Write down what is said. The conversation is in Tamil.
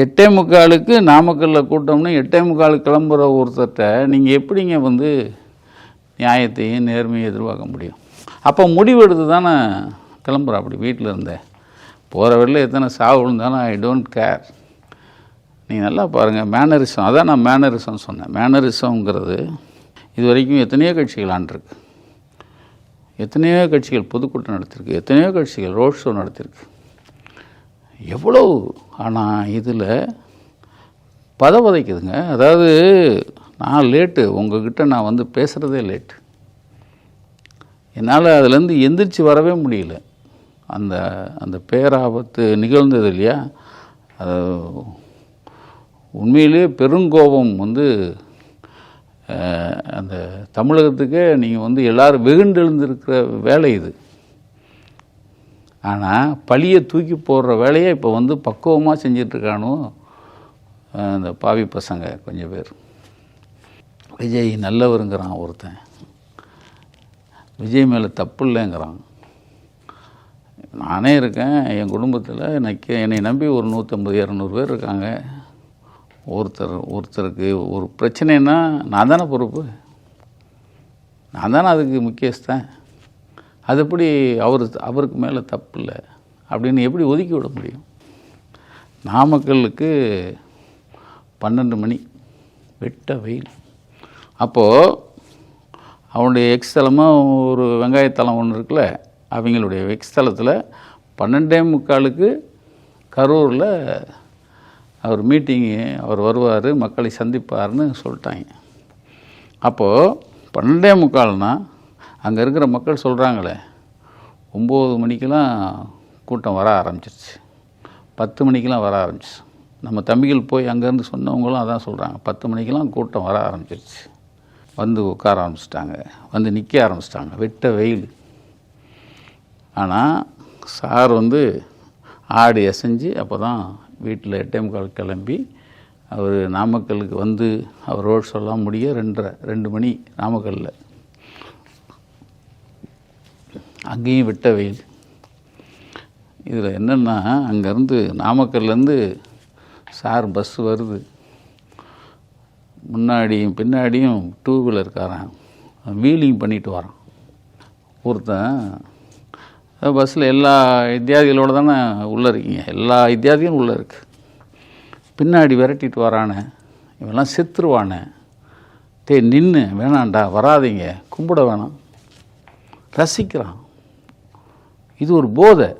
8:45க்கு நாமக்கல்லில் கூட்டம்னு 8:45 கிளம்புற ஒருத்தர்கிட்ட நீங்கள் எப்படிங்க வந்து நியாயத்தையும் நேர்மையும் எதிர்பார்க்க முடியும்? அப்போ முடிவெடுத்து தானே கிளம்புறா. அப்படி வீட்டில் இருந்தேன் போகிற வழியில் எத்தனை சாவு விழுந்தாலும் ஐ டோன்ட் கேர். நீங்கள் நல்லா பாருங்கள், மேனரிசம். அதான் நான் மேனரிசம் சொன்னேன். மேனரிசம்ங்கிறது இது வரைக்கும் எத்தனையோ கட்சிகள் ஆண்டிருக்கு, எத்தனையோ கட்சிகள் பொதுக்கூட்டம் நடத்திருக்கு, எத்தனையோ கட்சிகள் ரோட் ஷோ நடத்திருக்கு, எவ்வளோ. ஆனால் இதில் பதவதைக்குதுங்க. அதாவது நான் லேட்டு, உங்ககிட்ட நான் வந்து பேசுகிறதே லேட்டு. என்னால் அதுலேருந்து எந்திரிச்சு வரவே முடியல. அந்த அந்த பேராபத்து நிகழ்ந்தது இல்லையா, அது உண்மையிலே பெருங்கோபம் வந்து அந்த தமிழகத்துக்கே நீங்கள் வந்து எல்லோரும் வெகுண்டெழுந்திருக்கிற வேலை இது. ஆனால் பழியை தூக்கி போடுற வேலையை இப்போ வந்து பக்குவமாக செஞ்சிட்ருக்கானோ அந்த பாவி பசங்க கொஞ்சம் பேர். விஜய் நல்லவருங்கிறான் ஒருத்தன், விஜய் மேலே தப்பு இல்லைங்கிறான். நானே இருக்கேன், என் குடும்பத்தில் என்னை நம்பி ஒரு 150-200 பேர் இருக்காங்க. ஒருத்தருக்கு ஒரு பிரச்சனைன்னா நான் தானே பொறுப்பு, நான் தானே அதுக்கு முக்கியஸ்தன். அது எப்படி அவருக்கு மேலே தப்பு இல்லை அப்படின்னு எப்படி ஒதுக்கி விட முடியும்? நாமக்கல்லுக்கு 12 மணி வெட்ட வெயில். அப்போது அவனுடைய எக்ஸ்தலமாக ஒரு வெங்காயத்தலம் ஒன்று இருக்குல்ல, அவங்களுடைய எக்ஸ்தலத்தில் 12:45க்கு கரூரில் அவர் மீட்டிங்கு, அவர் வருவார், மக்களை சந்திப்பார்னு சொல்லிட்டாங்க. அப்போது 12:45னா அங்கே இருக்கிற மக்கள் சொல்கிறாங்களே 9 மணிக்கெலாம் கூட்டம் வர ஆரம்பிச்சிருச்சு, 10 மணிக்கெலாம் வர ஆரம்பிச்சிச்சு. நம்ம தம்பிகள் போய் அங்கேருந்து சொன்னவங்களும் அதான் சொல்கிறாங்க, 10 மணிக்கெலாம் கூட்டம் வர ஆரம்பிச்சிருச்சு. வந்து உட்கார ஆரம்பிச்சிட்டாங்க, வந்து நிற்க ஆரம்பிச்சிட்டாங்க, வெட்ட வெயில். ஆனால் சார் வந்து ஆடி அசைஞ்சு அப்போ தான் வீட்டில் 8:45 கிளம்பி அவர் நாமக்கலுக்கு வந்து அவர் ரோட் ஷோலாம் முடிய 2 மணி நாமக்கல்லில். அங்கேயும் வெட்ட வெயில். இதில் என்னென்னா, அங்கேருந்து நாமக்கல்லேருந்து சார் பஸ் வருது, முன்னாடியும் பின்னாடியும் 2 வீலர்காரன் வீலிங் பண்ணிட்டு வரான். ஒருத்தன் பஸ்ஸில் எல்லா வித்தியார்த்திகளோடு தானே உள்ளே இருக்கீங்க, எல்லா வித்தியார்த்திகளும் உள்ளே இருக்குது. பின்னாடி விரட்டிட்டு வரானே, இவெல்லாம் செத்துருவானே, நின்று வேணாண்டா வராதிங்க, கும்பிட வேணாம், ரசிக்கிறான். இது ஒரு போதை.